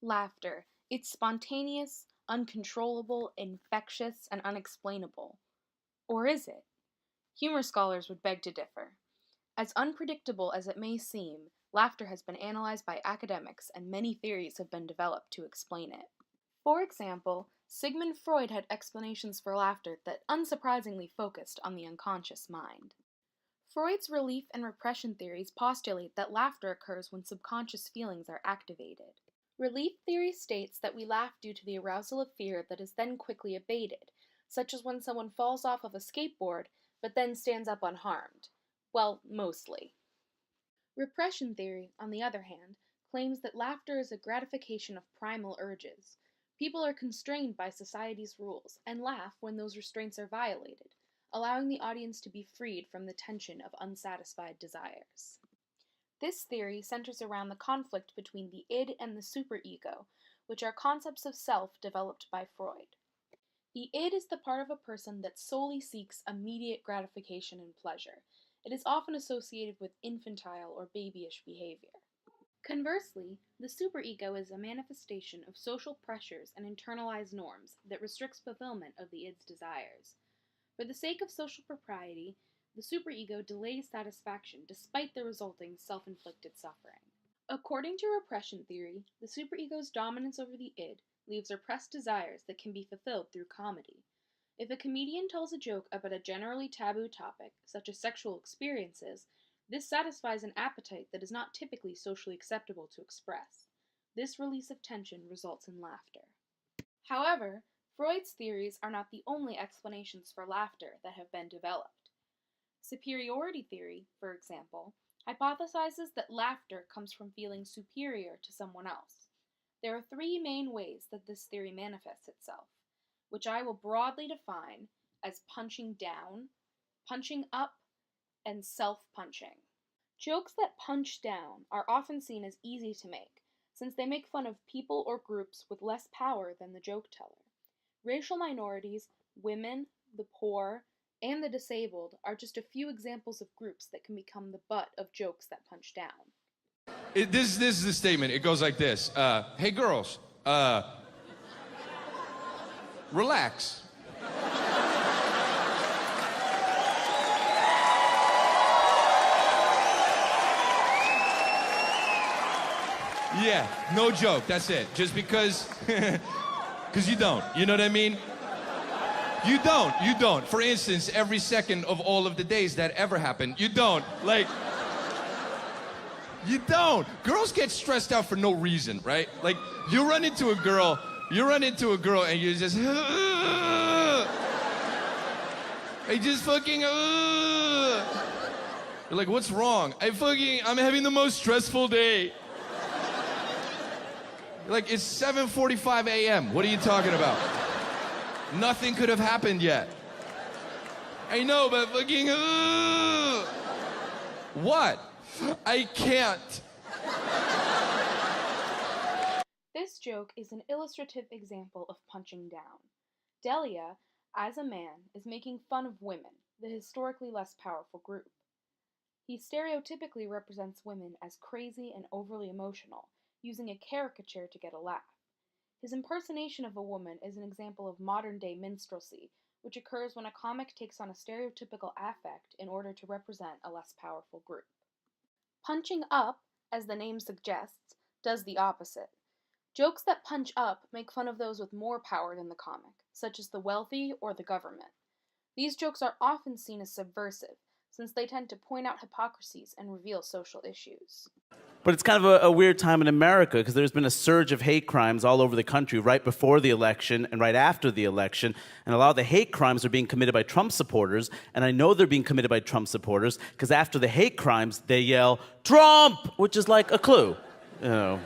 Laughter. It's spontaneous, uncontrollable, infectious, and unexplainable. Or is it? Humor scholars would beg to differ. As unpredictable as it may seem, laughter has been analyzed by academics and many theories have been developed to explain it. For example, Sigmund Freud had explanations for laughter that unsurprisingly focused on the unconscious mind. Freud's relief and repression theories postulate that laughter occurs when subconscious feelings are activated. Relief theory states that we laugh due to the arousal of fear that is then quickly abated, such as when someone falls off of a skateboard but then stands up unharmed. Well, mostly. Repression theory, on the other hand, claims that laughter is a gratification of primal urges. People are constrained by society's rules and laugh when those restraints are violated, allowing the audience to be freed from the tension of unsatisfied desires. This theory centers around the conflict between the id and the superego, which are concepts of self developed by Freud. The id is the part of a person that solely seeks immediate gratification and pleasure. It is often associated with infantile or babyish behavior. Conversely, the superego is a manifestation of social pressures and internalized norms that restricts fulfillment of the id's desires. For the sake of social propriety, the superego delays satisfaction despite the resulting self-inflicted suffering. According to repression theory, the superego's dominance over the id leaves repressed desires that can be fulfilled through comedy. If a comedian tells a joke about a generally taboo topic, such as sexual experiences, this satisfies an appetite that is not typically socially acceptable to express. This release of tension results in laughter. However, Freud's theories are not the only explanations for laughter that have been developed. Superiority theory, for example, hypothesizes that laughter comes from feeling superior to someone else. There are three main ways that this theory manifests itself, which I will broadly define as punching down, punching up, and self-punching. Jokes that punch down are often seen as easy to make, since they make fun of people or groups with less power than the joke teller. Racial minorities, women, the poor, and the disabled are just a few examples of groups that can become the butt of jokes that punch down. This is the statement. It goes like this. Hey girls, relax. Yeah, no joke, that's it. Just because you don't, you know what I mean? You don't. For instance, every second of all of the days that ever happened, you don't. Like, you don't. Girls get stressed out for no reason, right? Like, you run into a girl and you just, you just fucking, you're like, what's wrong? I'm having the most stressful day. Like, it's 7:45 a.m. What are you talking about? Nothing could have happened yet. I know, but fucking... What? I can't. This joke is an illustrative example of punching down. Delia, as a man, is making fun of women, the historically less powerful group. He stereotypically represents women as crazy and overly emotional, using a caricature to get a laugh. His impersonation of a woman is an example of modern-day minstrelsy, which occurs when a comic takes on a stereotypical affect in order to represent a less powerful group. Punching up, as the name suggests, does the opposite. Jokes that punch up make fun of those with more power than the comic, such as the wealthy or the government. These jokes are often seen as subversive, since they tend to point out hypocrisies and reveal social issues. But it's kind of a weird time in America because there's been a surge of hate crimes all over the country right before the election and right after the election. And a lot of the hate crimes are being committed by Trump supporters. And I know they're being committed by Trump supporters because after the hate crimes, they yell, "Trump!" which is like a clue. You know.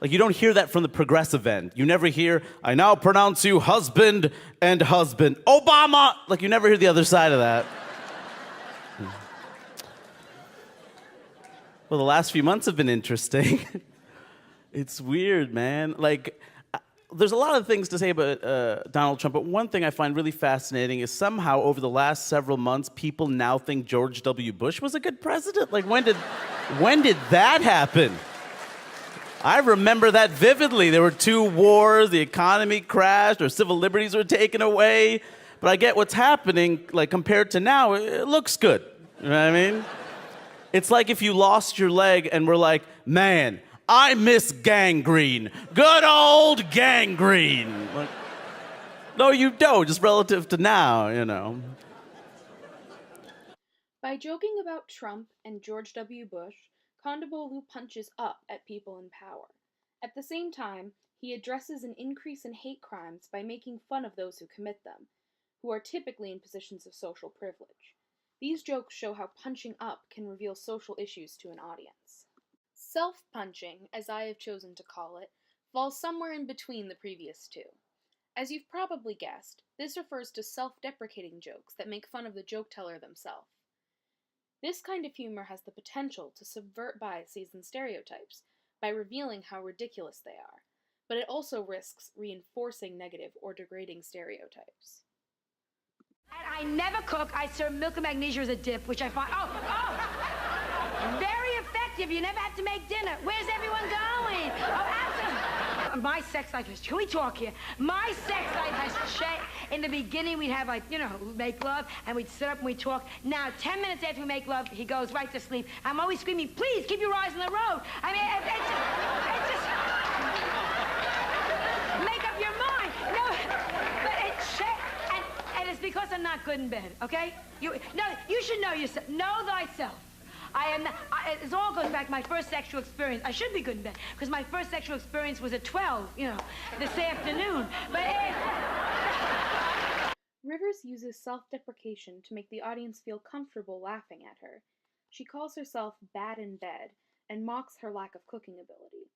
Like, you don't hear that from the progressive end. You never hear, "I now pronounce you husband and husband. Obama!" Like, you never hear the other side of that. Well, the last few months have been interesting. It's weird, man. Like, there's a lot of things to say about Donald Trump, but one thing I find really fascinating is somehow over the last several months, people now think George W. Bush was a good president. Like, when did that happen? I remember that vividly. There were 2 wars, the economy crashed, or civil liberties were taken away. But I get what's happening, like compared to now, it looks good. You know what I mean? It's like if you lost your leg and were like, man, I miss gangrene. Good old gangrene. Like, no, you don't, just relative to now, you know. By joking about Trump and George W. Bush, Kondabolu punches up at people in power. At the same time, he addresses an increase in hate crimes by making fun of those who commit them, who are typically in positions of social privilege. These jokes show how punching up can reveal social issues to an audience. Self-punching, as I have chosen to call it, falls somewhere in between the previous 2. As you've probably guessed, this refers to self-deprecating jokes that make fun of the joke teller themselves. This kind of humor has the potential to subvert biases and stereotypes by revealing how ridiculous they are, but it also risks reinforcing negative or degrading stereotypes. And I never cook. I serve milk and magnesia as a dip, which I find, very effective. You never have to make dinner. Where's everyone going? Oh, absolutely. My sex life is, can we talk here? My sex life has changed. In the beginning, we'd have, like, you know, make love, and we'd sit up and we'd talk. Now, 10 minutes after we make love, he goes right to sleep. I'm always screaming, please, keep your eyes on the road. I mean, it's just make up your mind. No, but it's and it's because I'm not good in bed, okay? You should know yourself. Know thyself. I am not, it all goes back to my first sexual experience. I should be good in bed, because my first sexual experience was at 12, you know, this afternoon. But Rivers uses self-deprecation to make the audience feel comfortable laughing at her. She calls herself bad in bed and mocks her lack of cooking ability.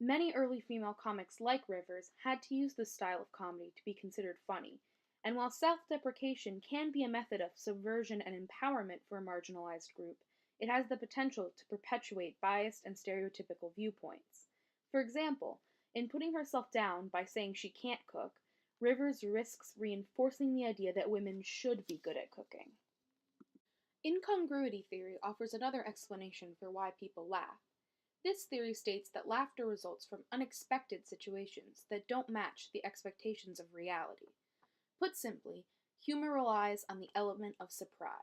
Many early female comics like Rivers had to use this style of comedy to be considered funny, and while self-deprecation can be a method of subversion and empowerment for a marginalized group, it has the potential to perpetuate biased and stereotypical viewpoints. For example, in putting herself down by saying she can't cook, Rivers risks reinforcing the idea that women should be good at cooking. Incongruity theory offers another explanation for why people laugh. This theory states that laughter results from unexpected situations that don't match the expectations of reality. Put simply, humor relies on the element of surprise.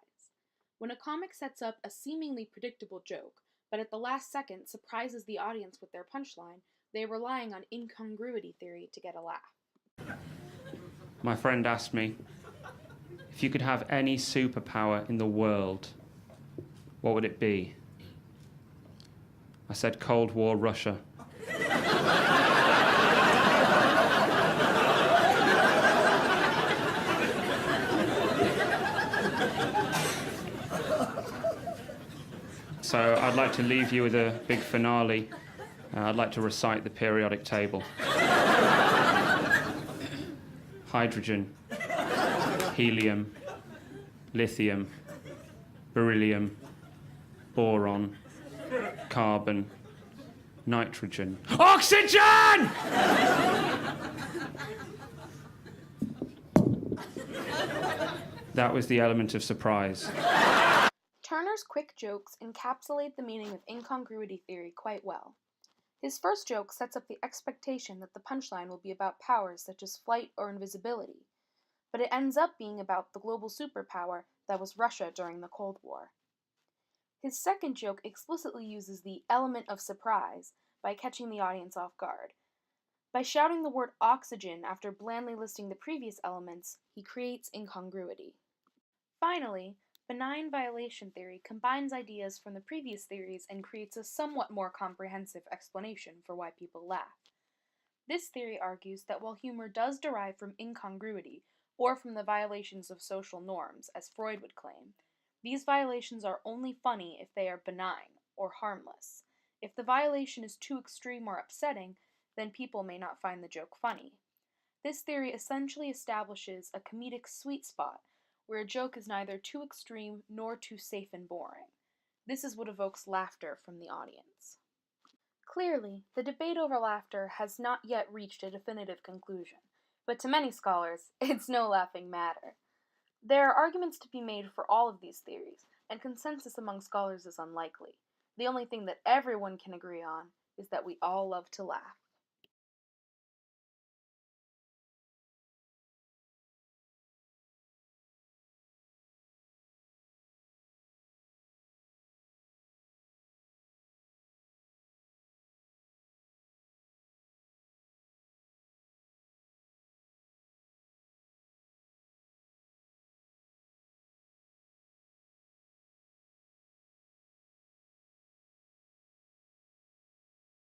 When a comic sets up a seemingly predictable joke, but at the last second surprises the audience with their punchline, they are relying on incongruity theory to get a laugh. My friend asked me, if you could have any superpower in the world, what would it be? I said Cold War Russia. So I'd like to leave you with a big finale. I'd like to recite the periodic table. Hydrogen, helium, lithium, beryllium, boron, carbon, nitrogen, oxygen! That was the element of surprise. Turner's quick jokes encapsulate the meaning of incongruity theory quite well. His first joke sets up the expectation that the punchline will be about powers such as flight or invisibility, but it ends up being about the global superpower that was Russia during the Cold War. His second joke explicitly uses the element of surprise by catching the audience off guard. By shouting the word oxygen after blandly listing the previous elements, he creates incongruity. Finally, benign violation theory combines ideas from the previous theories and creates a somewhat more comprehensive explanation for why people laugh. This theory argues that while humor does derive from incongruity, or from the violations of social norms, as Freud would claim, these violations are only funny if they are benign, or harmless. If the violation is too extreme or upsetting, then people may not find the joke funny. This theory essentially establishes a comedic sweet spot, where a joke is neither too extreme nor too safe and boring. This is what evokes laughter from the audience. Clearly, the debate over laughter has not yet reached a definitive conclusion, but to many scholars, it's no laughing matter. There are arguments to be made for all of these theories, and consensus among scholars is unlikely. The only thing that everyone can agree on is that we all love to laugh.